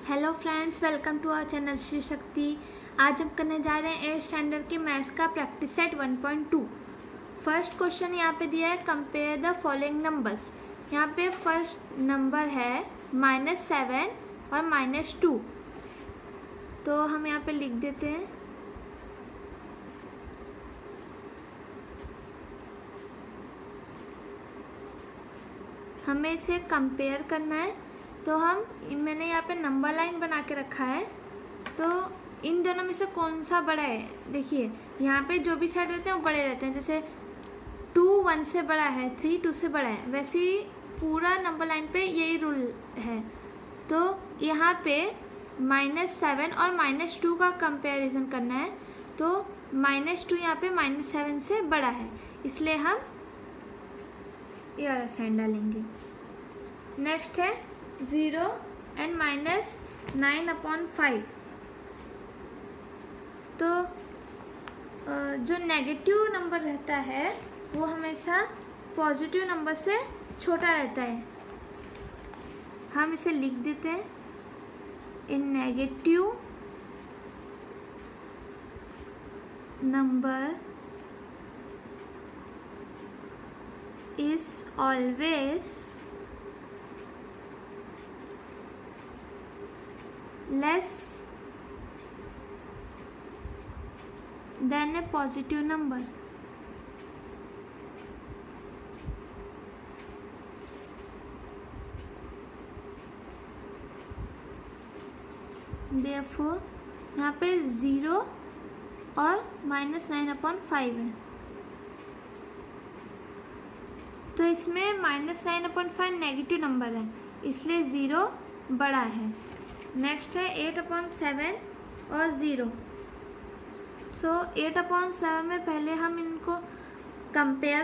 Hello friends, welcome to our channel Shri Shakti. आज हम करने जा रहे हैं 8th स्टैंडर्ड के मैथ्स का प्रैक्टिस सेट 1.2। फर्स्ट क्वेश्चन यहाँ पे दिया है, कंपेयर द फॉलोइंग नंबर्स। यहाँ पे फर्स्ट नंबर है -7 और -2, तो हम यहाँ पे लिख देते हैं। हमें इसे कंपेयर करना है, तो मैंने यहाँ पे नंबर लाइन बना के रखा है। तो इन दोनों में से कौन सा बड़ा है, देखिए यहाँ पे जो भी साइड रहते हैं वो बड़े रहते हैं। जैसे 2 1 से बड़ा है, 3 2 से बड़ा है, वैसे ही पूरा नंबर लाइन पे यही रूल है। तो यहाँ पे -7 और -2 का कंपैरिजन करना है, तो -2 यहाँ पे -7 से बड़ा है, इसलिए हम ये वाला साइन डालेंगे। नेक्स्ट है 0 एंड -9/5। तो जो नेगेटिव नंबर रहता है वो हमेशा पॉजिटिव नंबर से छोटा रहता है। हम इसे लिख देते हैं, इन negative number is always less than a positive number. Therefore यहाँ पे 0 और -9/5 है, तो इसमें -9/5 नेगेटिव नंबर है, इसलिए 0 बड़ा है। नेक्स्ट है 8/7 और 0। सो 8/7 में पहले हम इनको कंपेयर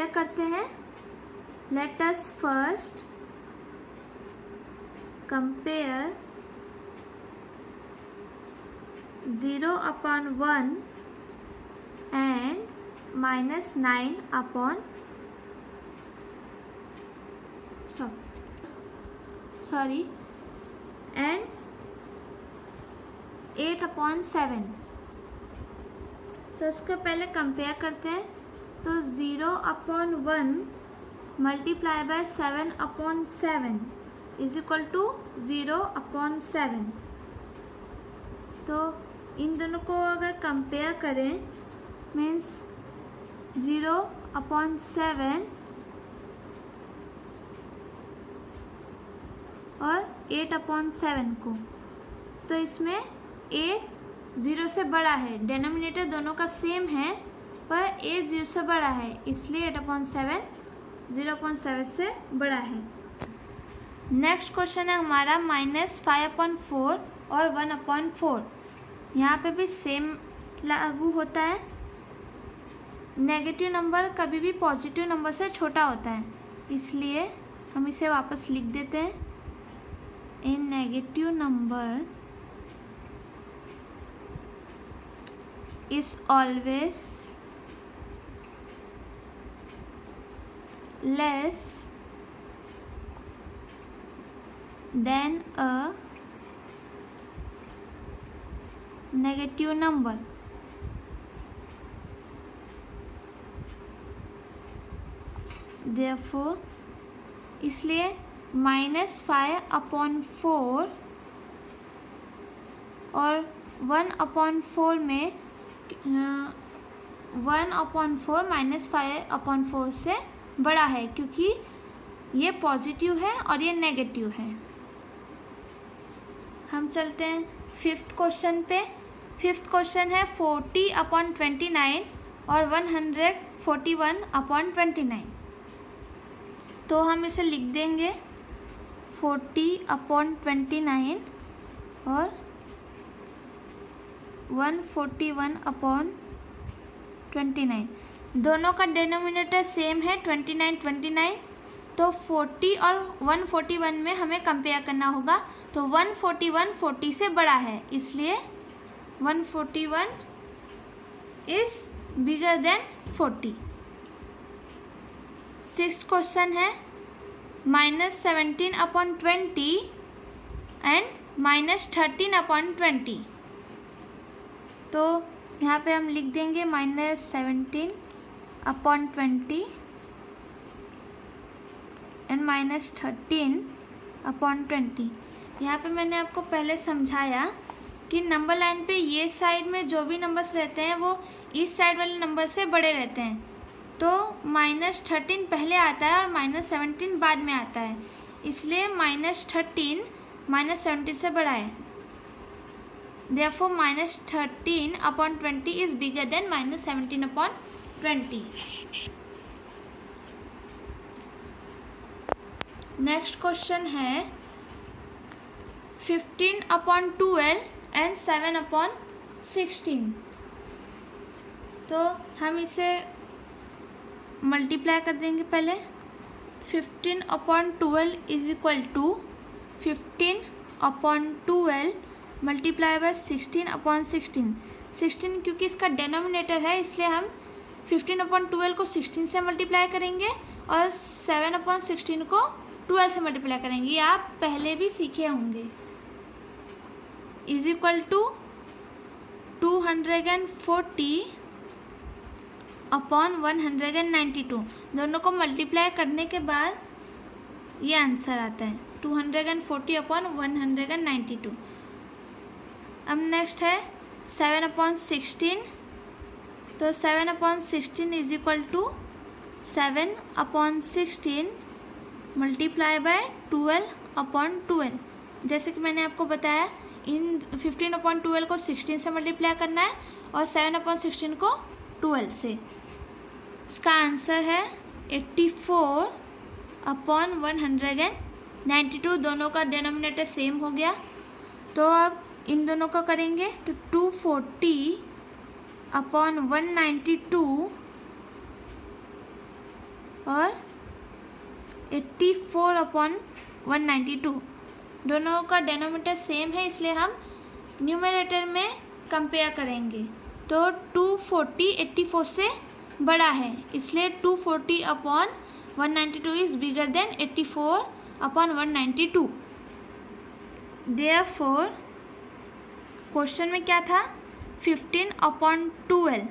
करते हैं। Let us first compare 0/1 and -9/8/7 तो उसको पहले कंपेयर करते हैं। तो 0/1 multiply by 7/7 is equal to 0/7। तो इन दोनों को अगर कंपेयर करें, मीन्स 0/7 और 8/7 को, तो इसमें 8 0 से बड़ा है। डिनोमिनेटर दोनों का सेम है, पर 8 0 से बड़ा है, इसलिए 8/7 0/7 से बड़ा है। नेक्स्ट क्वेश्चन है हमारा -5/4 और 1/4। यहाँ पे भी सेम लागू होता है। नेगेटिव नंबर कभी भी पॉजिटिव नंबर से छोटा होता है, इसलिए हम इसे वापस लिख देते हैं। A negative number is always less than a negative number. Therefore, इसलिए -5/4 और 1/4 में 1/4 -5/4 से बड़ा है, क्योंकि ये पॉजिटिव है और ये नेगेटिव है। हम चलते हैं 5th क्वेश्चन पे। 5th क्वेश्चन है 40/29 और 141/29। तो हम इसे लिख देंगे 40/29 और 141/29। दोनों का डिनोमिनेटर सेम है 29। तो 40 और 141 में हमें कंपेयर करना होगा। तो 141 40 से बड़ा है, इसलिए 141 is bigger than 40। 6th question है -17/20 एंड -13/20। तो यहाँ पे हम लिख देंगे -17/20 एंड -13/20। यहाँ पे मैंने आपको पहले समझाया कि नंबर लाइन पे ये साइड में जो भी नंबर्स रहते हैं वो इस साइड वाले नंबर से बड़े रहते हैं। तो -13 पहले आता है और -17 बाद में आता है, इसलिए -13 -17 से बड़ा है। Therefore, -13/20 is bigger than -17/20. Next question है 15/12 एंड 7/16। तो हम इसे मल्टीप्लाई कर देंगे पहले। 15/12 is equal to 15/12 multiply by 16/16। 16 क्योंकि इसका डेनोमिनेटर है, इसलिए हम 15/12 को 16 से मल्टीप्लाई करेंगे और 7/16 को 12 से मल्टीप्लाई करेंगे। ये आप पहले भी सीखे होंगे। Is equal to 240/192। दोनों को मल्टीप्लाई करने के बाद ये आंसर आता है 240/192। अब नेक्स्ट है 7/16। तो 7/16 is equal to 7/16 multiply by 12/12। जैसे कि मैंने आपको बताया, इन 15/12 को 16 से मल्टीप्लाई करना है और 7/16 को 12 से। इसका आंसर है 84/192। दोनों का डिनोमिनेटर सेम हो गया। तो अब इन दोनों का करेंगे तो 240/192 और 84/192। दोनों का डिनोमिनेटर सेम है, इसलिए हम न्यूमरेटर में कंपेयर करेंगे। तो 240 84 से बड़ा है, इसलिए 240/192 is bigger than 84/192। Therefore question में क्या था, 15/12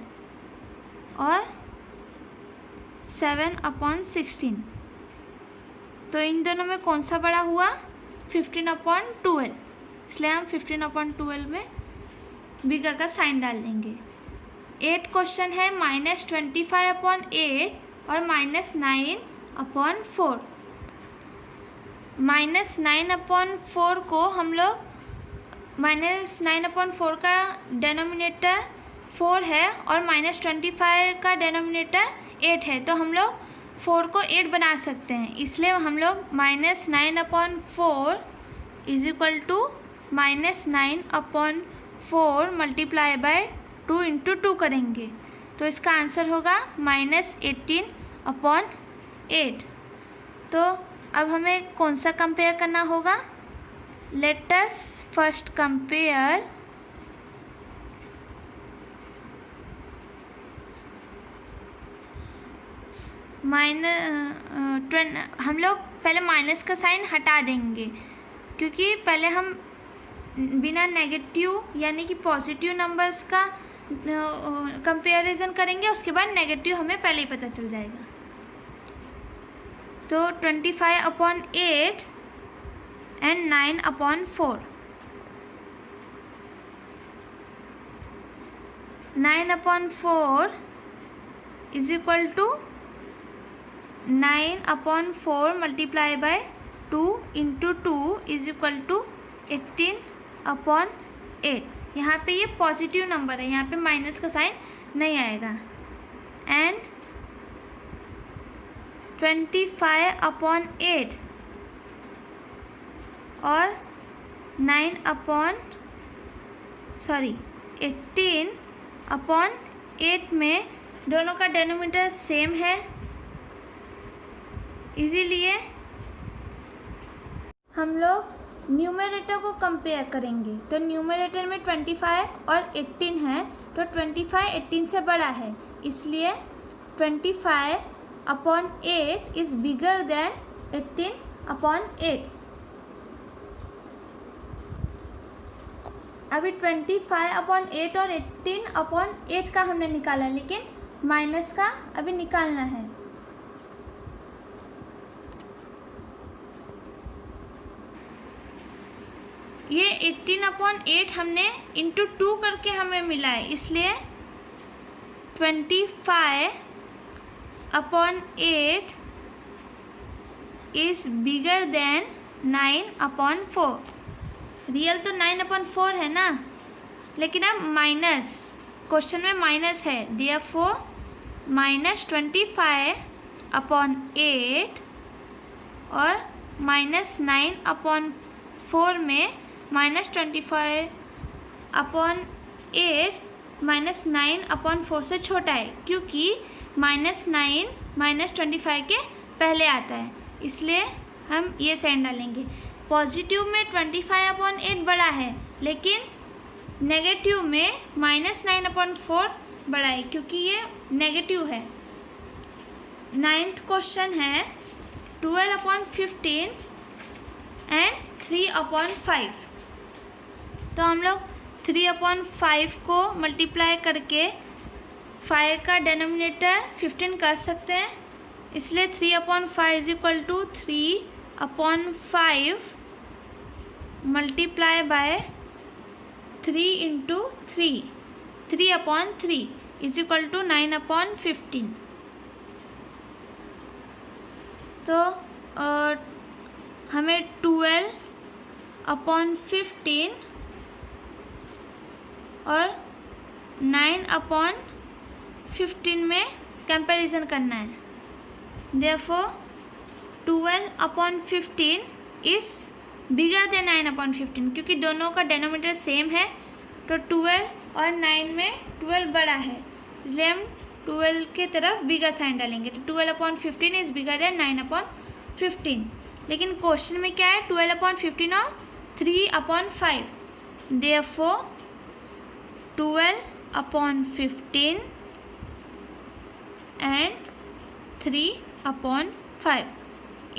और 7/16। तो इन दोनों में कौन सा बड़ा हुआ, 15/12, इसलिए हम 15/12 में बिगर का साइन डाल देंगे। 8 क्वेश्चन है -25/8 और -9/4। -9/4 को हम लोग -9/4 का डेनोमिनेटर 4 है और -25 का डेनोमिनेटर 8 है, तो हम लोग 4 को 8 बना सकते हैं। इसलिए हम लोग -9/4 is equal to -9/4 multiply by 2 into 2 करेंगे। तो इसका आंसर होगा -18/8। तो अब हमें कौन सा कंपेयर करना होगा, लेट अस फर्स्ट कंपेयर हम लोग पहले माइनस का साइन हटा देंगे, क्योंकि पहले हम बिना नेगेटिव यानी कि पॉजिटिव नंबर्स का कंपैरिजन करेंगे, उसके बाद नेगेटिव हमें पहले ही पता चल जाएगा। तो 25/8 and 9/4। 9/4 is equal to 9/4 multiply by 2 into 2 is equal to 18/8। यहाँ पे ये पॉजिटिव नंबर है, यहाँ पे माइनस का साइन नहीं आएगा। एंड 25/8 और 18/8 में दोनों का डेनोमिनेटर सेम है, इसीलिए हम लोग न्यूमरेटर को कंपेयर करेंगे। तो न्यूमरेटर में 25 और 18 है, तो 25 18 से बड़ा है, इसलिए 25/8 इज बिगर देन 18/8। अभी 25/8 और 18/8 का हमने निकाला, लेकिन माइनस का अभी निकालना है। ये 18/8 हमने इंटू 2 करके हमें मिला है, इसलिए 25/8 इज बिगर देन 9/4। रियल तो 9/4 है ना, लेकिन अब माइनस, क्वेश्चन में माइनस है, देयरफॉर -25/8 और -9/4 में -25/8 -9/4 से छोटा है, क्योंकि -9 -25 के पहले आता है, इसलिए हम ये साइन डालेंगे। पॉजिटिव में 25/8 बड़ा है, लेकिन नेगेटिव में -9/4 बड़ा है, क्योंकि ये नेगेटिव है। 9th क्वेश्चन है 12/15 एंड 3/5। तो हम लोग 3/5 को मल्टीप्लाई करके 5 का डिनोमिनेटर 15 कर सकते हैं, इसलिए 3/5 = 3/5 मल्टीप्लाई बाय 3 × 3, 3/3 = 9/15। तो हमें 12/15 और 9/15 में कंपैरिजन करना है। Therefore 12/15 इज बिगर देन 9/15, क्योंकि दोनों का डिनोमिनेटर सेम है, तो 12 और 9 में 12 बड़ा है, इसलिए हम 12 के तरफ बिगर साइन डालेंगे। तो 12/15 इज बिगर देन 9/15। लेकिन क्वेश्चन में क्या है, 12/15 और 3/5। Therefore 12/15 एंड 3/5,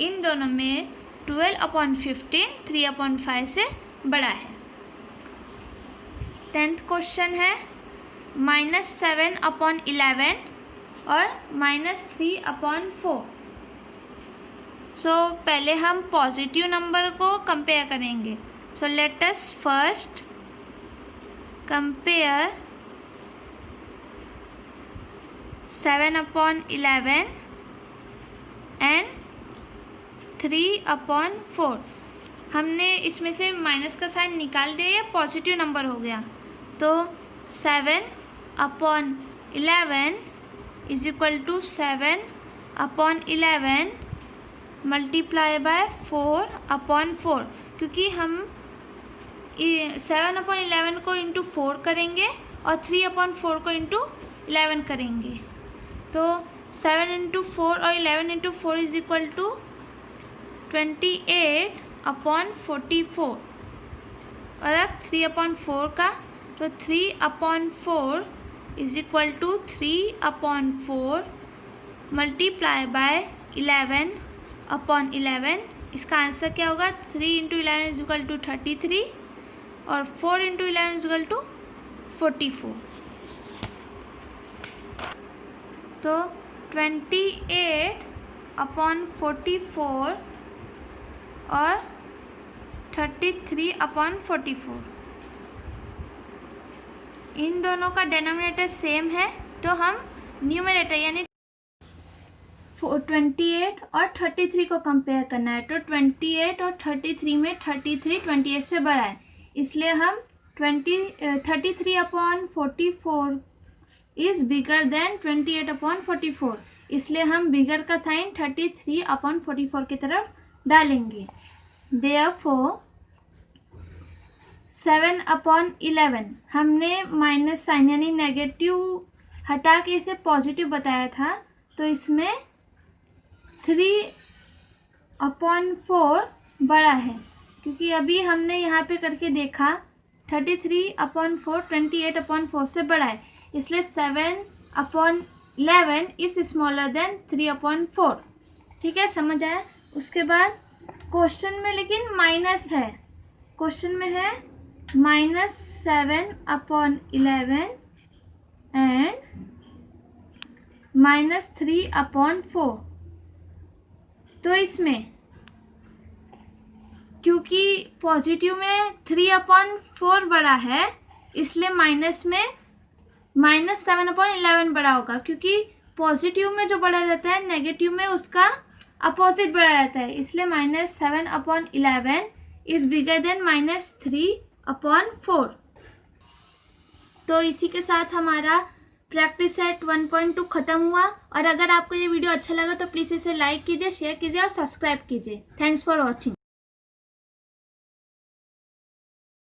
इन दोनों में 12/15 3/5 से बड़ा है। 10th क्वेश्चन है -7/11 और -3/4। सो पहले हम पॉजिटिव नंबर को कंपेयर करेंगे। So let us first compare 7/11 and 3/4। हमने इसमें से माइनस का साइन निकाल दिया, ये पॉजिटिव नंबर हो गया। तो 7/11 is equal to 7/11 multiply by 4/4, क्योंकि हम 7/11 को इंटू 4 करेंगे और 3/4 को इंटू 11 करेंगे। तो 7 × 4 और 11 × 4 इज इक्वल टू 28/44। और अब 3/4 का, तो 3/4 is equal to 3/4 multiply by 11/11। इसका आंसर क्या होगा, 3 × 11 इज इक्वल टू 33 और 4 × 11 इज इक्वल टू 44। तो 28/44 और 33/44, इन दोनों का डिनोमिनेटर सेम है, तो हम न्यूमरेटर यानी 28 और 33 को कंपेयर करना है। तो 28 और 33 में 33 28 से बड़ा है, इसलिए हम 33/44 इज बिगर देन 28/44, इसलिए हम बिगर का साइन 33/44 की तरफ डालेंगे। Therefore 7/11 हमने माइनस साइन यानी नेगेटिव हटा के इसे पॉजिटिव बताया था, तो इसमें 3/4 बड़ा है, क्योंकि अभी हमने यहाँ पे करके देखा 33/4 28/4 से बड़ा है, इसलिए 7/11 इज स्मॉलर देन 3/4। ठीक है, समझ आया। उसके बाद क्वेश्चन में लेकिन माइनस है, क्वेश्चन में है -7/11 एंड -3/4। तो इसमें क्योंकि पॉजिटिव में 3/4 बड़ा है, इसलिए माइनस में -7/11 बड़ा होगा, क्योंकि पॉजिटिव में जो बड़ा रहता है नेगेटिव में उसका अपोजिट बड़ा रहता है, इसलिए -7/11 इज बिगर देन -3/4। तो इसी के साथ हमारा प्रैक्टिस सेट 1.2 ख़त्म हुआ। और अगर आपको ये वीडियो अच्छा लगा तो प्लीज़ इसे लाइक कीजिए, शेयर कीजिए और सब्सक्राइब कीजिए। Thanks for watching.